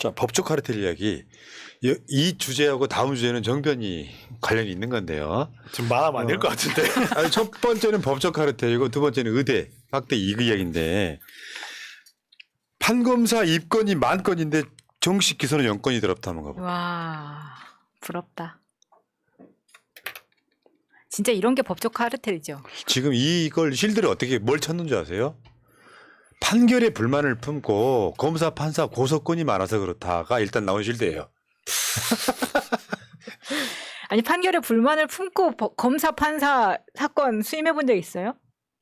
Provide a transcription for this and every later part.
자, 법적 카르텔 이야기. 이 주제하고 다음 주제는 정변이 관련이 있는 건데요. 지금 말하면 안 될 것 같은데. 아니, 첫 번째는 법적 카르텔이고 두 번째는 의대, 학대 이그 이야기인데 판검사 입건이 10,000건인데 정식 기소는 0건이 들었다는 거. 와, 부럽다. 진짜 이런 게 법적 카르텔이죠. 지금 이걸 실들이 어떻게 뭘 찾는지 아세요? 판결에 불만을 품고 검사, 판사 고소권이 많아서 그렇다가 일단 나온 실드예요. 아니 판결에 불만을 품고 검사, 판사 사건 수임해 본 적 있어요?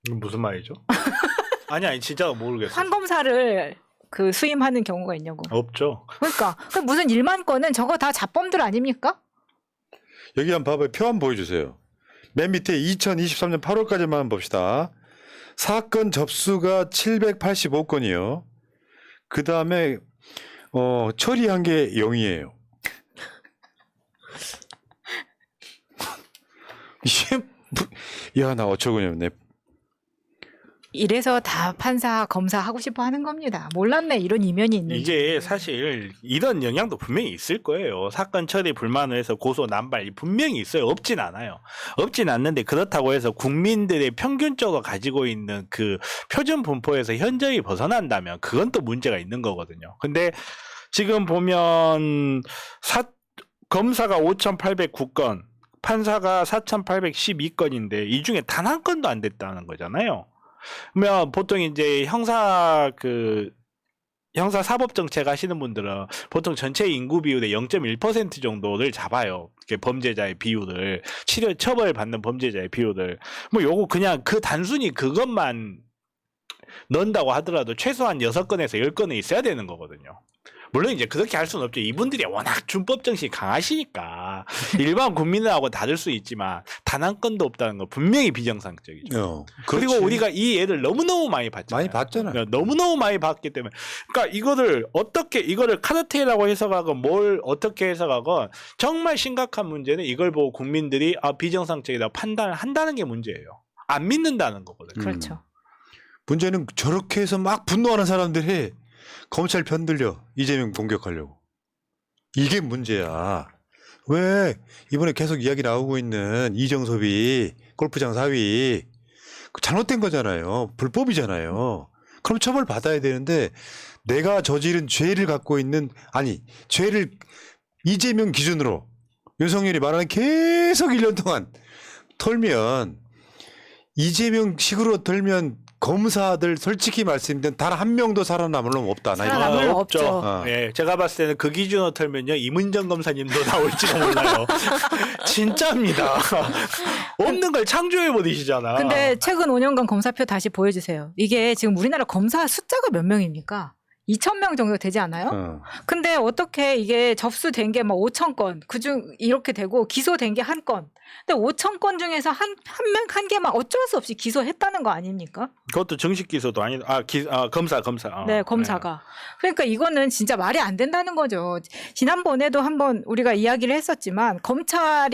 무슨 말이죠? 아니 진짜 모르겠어요. 판검사를 그 수임하는 경우가 있냐고. 없죠. 그러니까 그 무슨 1만 건은 저거 다 자범들 아닙니까? 여기 한번 봐봐요. 표 한번 보여주세요. 맨 밑에 2023년 8월까지만 봅시다. 사건 접수가 785건이요. 그 다음에 처리한 게 0이에요. 이게 야, 나 어처구니 없네. 이래서 다 판사, 검사 하고 싶어 하는 겁니다. 몰랐네 이런 이면이 있는지. 이게 사실 이런 영향도 분명히 있을 거예요. 사건 처리 불만을 해서 고소 남발 분명히 있어요. 없진 않아요. 없진 않는데 그렇다고 해서 국민들의 평균적으로 가지고 있는 그 표준 분포에서 현저히 벗어난다면 그건 또 문제가 있는 거거든요. 근데 지금 보면 검사가 5,809건, 판사가 4,812건인데 이 중에 단 한 건도 안 됐다는 거잖아요. 그러면 보통 이제 형사 사법 정책 하시는 분들은 보통 전체 인구 비율의 0.1% 정도를 잡아요. 범죄자의 비율을, 처벌 받는 범죄자의 비율을. 뭐 요거 그냥 단순히 그것만 넣는다고 하더라도 최소한 6건에서 10건은 있어야 되는 거거든요. 물론 이제 그렇게 할 수는 없죠. 이분들이 워낙 준법 정신이 강하시니까 일반 국민하고 다를 수 있지만 단 한 건도 없다는 거 분명히 비정상적이죠. 그리고 우리가 이 애를 너무너무 많이 봤잖아요. 많이 봤잖아요. 너무너무 많이 봤기 때문에. 그러니까 이거를 카르텔이라고 해석하건 뭘 어떻게 해석하건 정말 심각한 문제는 이걸 보고 국민들이 비정상적이다 판단을 한다는 게 문제예요. 안 믿는다는 거거든요. 그렇죠. 문제는 저렇게 해서 막 분노하는 사람들이 검찰 편들려 이재명 공격하려고. 이게 문제야. 왜 이번에 계속 이야기 나오고 있는 이정섭이 골프장 사위 잘못된 거잖아요. 불법이잖아요. 그럼 처벌 받아야 되는데 내가 저지른 죄를 갖고 있는 죄를 이재명 기준으로 윤석열이 말하는 계속 1년 동안 털면 이재명 식으로 털면 검사들 솔직히 말씀드리면 단 한 명도 살아남을 놈 없다. 살아남을 놈 없죠. 예, 제가 봤을 때는 그 기준으로 털면요 이문정 검사님도 나올지도 몰라요. 진짜입니다. 없는 걸 창조해 버리시잖아. 근데 최근 5년간 검사표 다시 보여주세요. 이게 지금 우리나라 검사 숫자가 몇 명입니까? 2,000명 정도 되지 않아요? 근데 어떻게 이게 접수된 게 막 5,000건, 그중 이렇게 되고 기소된 게 한 건. 근데 5,000건 중에서 한 개만 어쩔 수 없이 기소했다는 거 아닙니까? 그것도 정식 기소도 검사. 네, 검사가. 그러니까 이거는 진짜 말이 안 된다는 거죠. 지난번에도 한번 우리가 이야기를 했었지만 검찰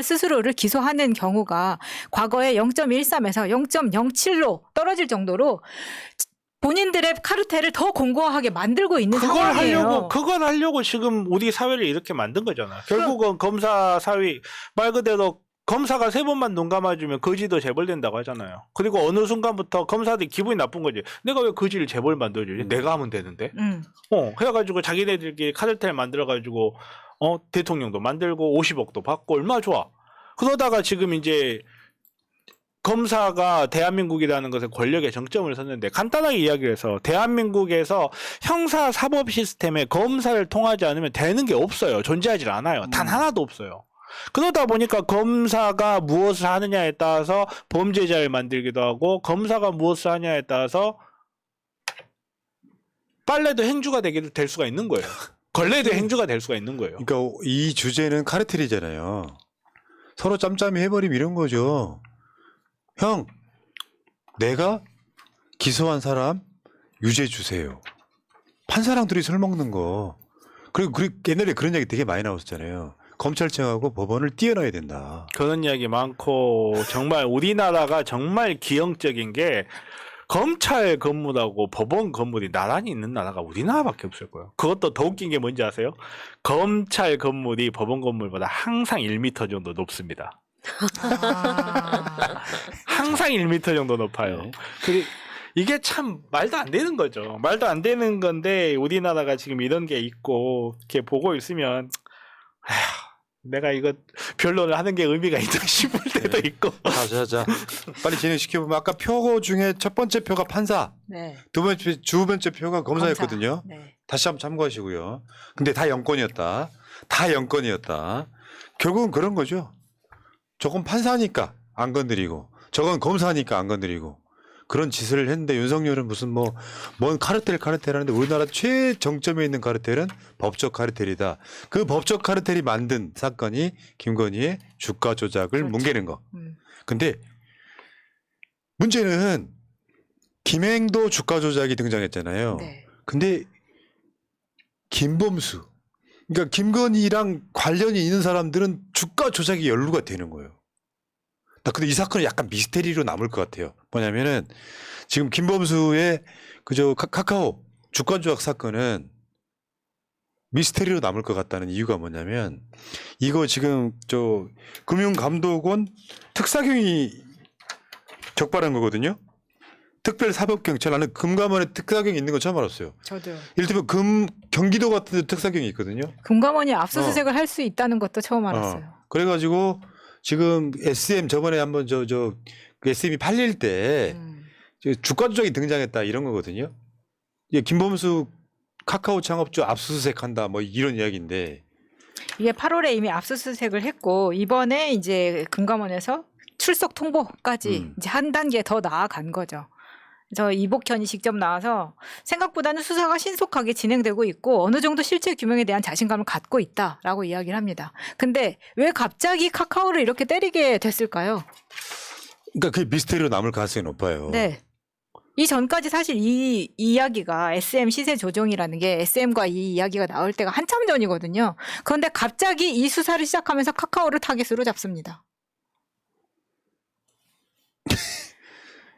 스스로를 기소하는 경우가 과거에 0.13에서 0.07로 떨어질 정도로 본인들의 카르텔을 더 공고하게 만들고 있는 상황이에요. 그걸 하려고 지금 우리 사회를 이렇게 만든 거잖아. 결국은 검사 사위 말 그대로 검사가 3번만 눈 감아주면 거지도 재벌된다고 하잖아요. 그리고 어느 순간부터 검사들이 기분이 나쁜 거지. 내가 왜 거지를 재벌 만들어주지? 내가 하면 되는데. 해가지고 자기네들끼리 카르텔 만들어가지고 대통령도 만들고 50억도 받고 얼마나 좋아. 그러다가 지금 이제 검사가 대한민국이라는 것에 권력의 정점을 섰는데 간단하게 이야기를 해서 대한민국에서 형사 사법 시스템에 검사를 통하지 않으면 되는 게 없어요. 존재하지 않아요. 단 하나도 없어요. 그러다 보니까 검사가 무엇을 하느냐에 따라서 범죄자를 만들기도 하고 검사가 무엇을 하냐에 따라서 빨래도 행주가 될 수가 있는 거예요. 걸레도 행주가 될 수가 있는 거예요. 그러니까 이 주제는 카르텔이잖아요. 서로 짬짬이 해버리면 이런 거죠. 형, 내가 기소한 사람 유죄 주세요. 판사랑 둘이 술 먹는 거. 그리고 옛날에 그런 얘기 되게 많이 나왔었잖아요. 검찰청하고 법원을 띄어놔야 된다. 그런 이야기 많고 정말 우리나라가 정말 기형적인 게 검찰 건물하고 법원 건물이 나란히 있는 나라가 우리나라밖에 없을 거예요. 그것도 더 웃긴 게 뭔지 아세요? 검찰 건물이 법원 건물보다 항상 1m 정도 높습니다. 아. 항상 1m 정도 높아요. 네. 이게 참 말도 안 되는 거죠. 말도 안 되는 건데 우리나라가 지금 이런 게 있고 이렇게 보고 있으면 내가 이거 변론을 하는 게 의미가 있다 싶을 때도 있고. 자. 빨리 진행시켜보면 아까 표 중에 첫 번째 표가 판사, 네. 두 번째 표가 검사였거든요. 네. 다시 한번 참고하시고요. 근데 다 영권이었다. 결국은 그런 거죠. 저건 판사니까 안 건드리고, 저건 검사니까 안 건드리고. 그런 짓을 했는데 윤석열은 무슨 뭔 카르텔 하는데 우리나라 최정점에 있는 카르텔은 법적 카르텔이다. 그 법적 카르텔이 만든 사건이 김건희의 주가 조작을 그렇죠. 뭉개는 거. 근데 문제는 김행도 주가 조작이 등장했잖아요. 네. 근데 김범수, 그러니까 김건희랑 관련이 있는 사람들은 주가 조작이 연루가 되는 거예요. 나 근데 이 사건은 약간 미스테리로 남을 것 같아요. 뭐냐면은 지금 김범수의 그저 카카오 주가 조작 사건은 미스테리로 남을 것 같다는 이유가 뭐냐면 이거 지금 저 금융감독원 특사경이 적발한 거거든요. 특별사법경찰. 나는 금감원에 특사경이 있는 건 처음 알았어요. 저도요. 이를테면 경기도 같은 데 특사경이 있거든요. 금감원이 압수수색을 할 수 있다는 것도 처음 알았어요. 그래가지고 지금 SM 저번에 한번 SM이 팔릴 때 주가 조작이 등장했다 이런 거거든요. 이게 김범수 카카오 창업주 압수수색한다 뭐 이런 이야기인데 이게 8월에 이미 압수수색을 했고 이번에 이제 금감원에서 출석 통보까지 이제 한 단계 더 나아간 거죠. 그래서 이복현이 직접 나와서 생각보다는 수사가 신속하게 진행되고 있고 어느 정도 실체 규명에 대한 자신감을 갖고 있다라고 이야기를 합니다. 근데 왜 갑자기 카카오를 이렇게 때리게 됐을까요? 그러니까 그게 미스테리로 남을 가능성이 높아요. 네. 이 전까지 사실 이 이야기가 SM 시세 조정이라는 게 SM과 이 이야기가 나올 때가 한참 전이거든요. 그런데 갑자기 이 수사를 시작하면서 카카오를 타깃으로 잡습니다.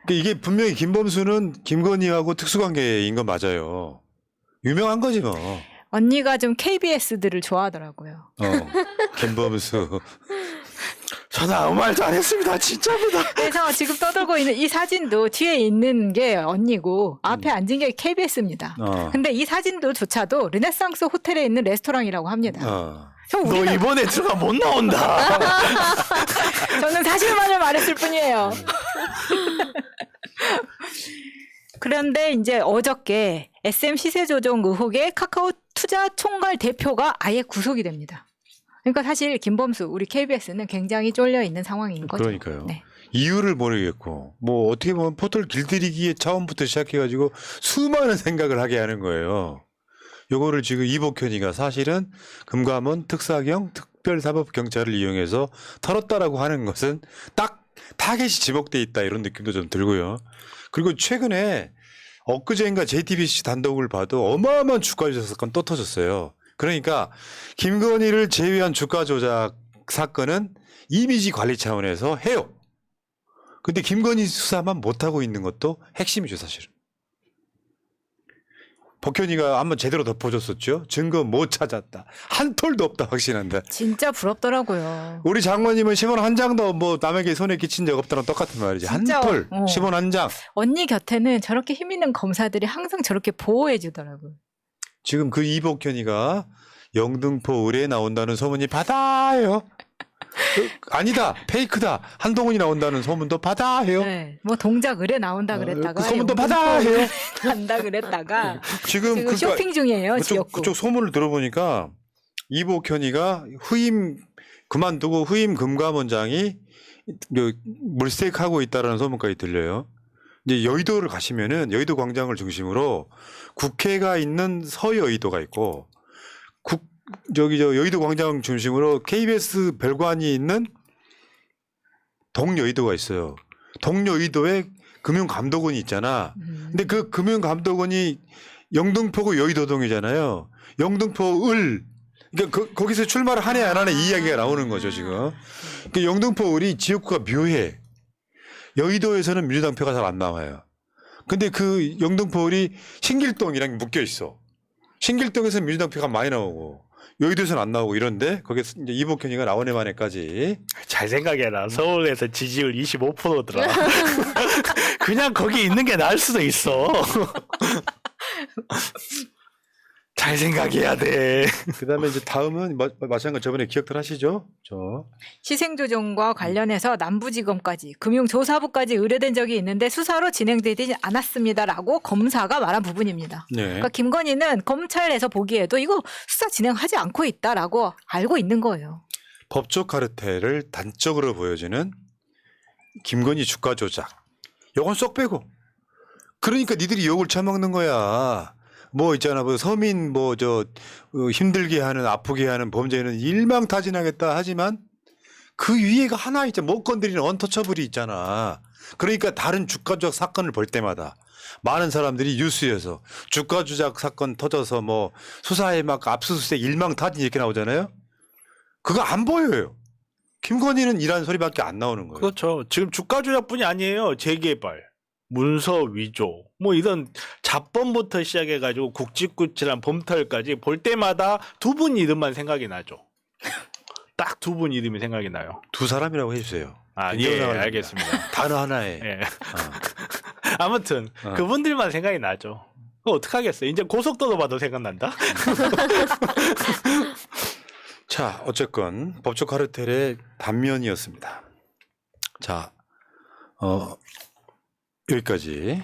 이게 분명히 김범수는 김건희하고 특수관계인 건 맞아요. 유명한 거지 뭐. 언니가 좀 KBS들을 좋아하더라고요. 김범수. 저는 아무 말도 안 했습니다. 진짜입니다. 그래서 지금 떠들고 있는 이 사진도 뒤에 있는 게 언니고 앞에 앉은 게 KBS입니다. 근데 이 사진도조차도 르네상스 호텔에 있는 레스토랑이라고 합니다. 너 이번에 들어가 못 나온다. 저는 사실만을 말했을 뿐이에요. 그런데 이제 어저께 SM 시세 조정 의혹의 카카오 투자 총괄 대표가 아예 구속이 됩니다. 그러니까 사실 김범수 우리 KBS는 굉장히 쫄려 있는 상황인 거죠. 그러니까요. 네. 이유를 모르겠고 뭐 어떻게 보면 포털 길들이기에 처음부터 시작해가지고 수많은 생각을 하게 하는 거예요. 요거를 지금 이복현이가 사실은 금감원 특사경 특별사법경찰을 이용해서 털었다라고 하는 것은 딱 타겟이 지목돼 있다 이런 느낌도 좀 들고요. 그리고 최근에 엊그제인가 JTBC 단독을 봐도 어마어마한 주가 조작 사건 또 터졌어요. 그러니까 김건희를 제외한 주가 조작 사건은 이미지 관리 차원에서 해요. 근데 김건희 수사만 못하고 있는 것도 핵심이죠 사실은. 복현이가 한번 제대로 덮어줬었죠. 증거 못 찾았다. 한 톨도 없다 확신한다. 진짜 부럽더라고요. 우리 장모님은 신원 한 장도 뭐 남에게 손에 끼친 적 없다랑 똑같은 말이지. 진짜, 한 톨, 신원 한 장. 언니 곁에는 저렇게 힘 있는 검사들이 항상 저렇게 보호해 주더라고요. 지금 그 이복현이가 영등포 의뢰에 나온다는 소문이 바다예요. 아니다, 페이크다. 한동훈이 나온다는 소문도 바다해요. 네, 뭐 동작 의뢰 나온다 그랬다가 그 소문도 바다해요. 간다 그랬다가 지금 지금 쇼핑 중이에요. 지역구. 그쪽 소문을 들어보니까 이복현이가 그만두고 후임 금감원장이 물색하고 있다라는 소문까지 들려요. 이제 여의도를 가시면은 여의도 광장을 중심으로 국회가 있는 서여의도가 있고 여의도 광장 중심으로 KBS 별관이 있는 동여의도가 있어요. 동여의도에 금융감독원이 있잖아. 근데 그 금융감독원이 영등포구 여의도동이잖아요. 영등포을 그러니까 거기서 출마를 하네 안 하네 이 이야기가 나오는 거죠 지금. 그러니까 영등포을이 지역구가 묘해. 여의도에서는 민주당 표가 잘 안 나와요. 근데 그 영등포울이 신길동이랑 묶여 있어. 신길동에서 민주당 표가 많이 나오고 여의도에서는 안 나오고 이런데 거기서 이제 이복현이가 나오네 만에까지. 잘 생각해라. 서울에서 지지율 25%더라. 그냥 거기 있는 게 나을 수도 있어. 잘 생각해야 돼. 그다음에 이제 다음은 마찬가지 저번에 기억들 하시죠? 시생조정과 관련해서 남부지검까지 금융조사부까지 의뢰된 적이 있는데 수사로 진행되지 않았습니다라고 검사가 말한 부분입니다. 네. 그러니까 김건희는 검찰에서 보기에도 이거 수사 진행하지 않고 있다라고 알고 있는 거예요. 법조 카르텔을 단적으로 보여주는 김건희 주가 조작. 요건 쏙 빼고. 그러니까 니들이 욕을 처먹는 거야. 뭐 있잖아, 뭐 서민 힘들게 하는 아프게 하는 범죄는 일망타진하겠다 하지만 그 위에가 하나 있잖아. 못 건드리는 언터처블이 있잖아. 그러니까 다른 주가 조작 사건을 볼 때마다 많은 사람들이 뉴스에서 주가 조작 사건 터져서 뭐 수사에 막 압수수색 일망타진 이렇게 나오잖아요. 그거 안 보여요. 김건희는 이란 소리밖에 안 나오는 거예요. 그렇죠. 지금 주가 조작뿐이 아니에요. 재개발, 문서 위조, 뭐 이런 잡범부터 시작해가지고 굵직굵직한 범털까지 볼 때마다 두 분 이름만 생각이 나죠. 딱 두 분 이름이 생각이 나요. 두 사람이라고 해주세요. 아, 예, 인정을 알겠습니다. 단어 하나에. 예. 아무튼 그분들만 생각이 나죠. 그거 어떡하겠어요. 이제 고속도로 봐도 생각난다. 자, 어쨌건 법조 카르텔의 단면이었습니다. 자, 여기까지